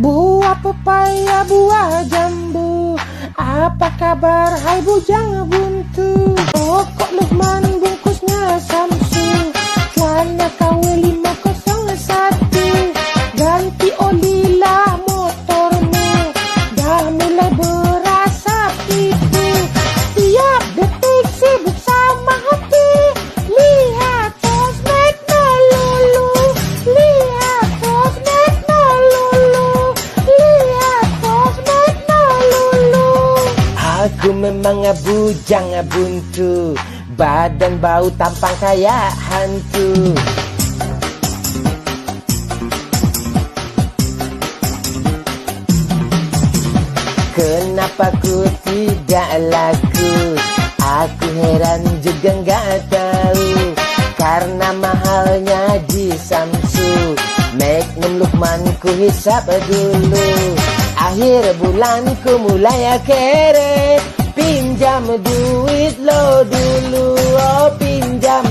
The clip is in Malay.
Buah pepaya, buah jambu, apa kabar hai bujang buntu? Rokok Lukman bungkusnya Samsu, celana KW 501. Ganti oli lah motormu, dah mulai berasa tipu. Tiap detik sibuk sama hati, lihat sosmed melulu, lihat sosmed melulu, lihat sosmed melulu. Aku memang bujang buntu, badan bau tampang kayak hantu. Kenapa ku tidak laku? Aku heran juga nggak tahu. Karena mahalnya di Samsu, Magnum Lukman ku hisap dulu. Akhir bulan ku mulai kere, pinjam duit lo dulu. Oh pinjam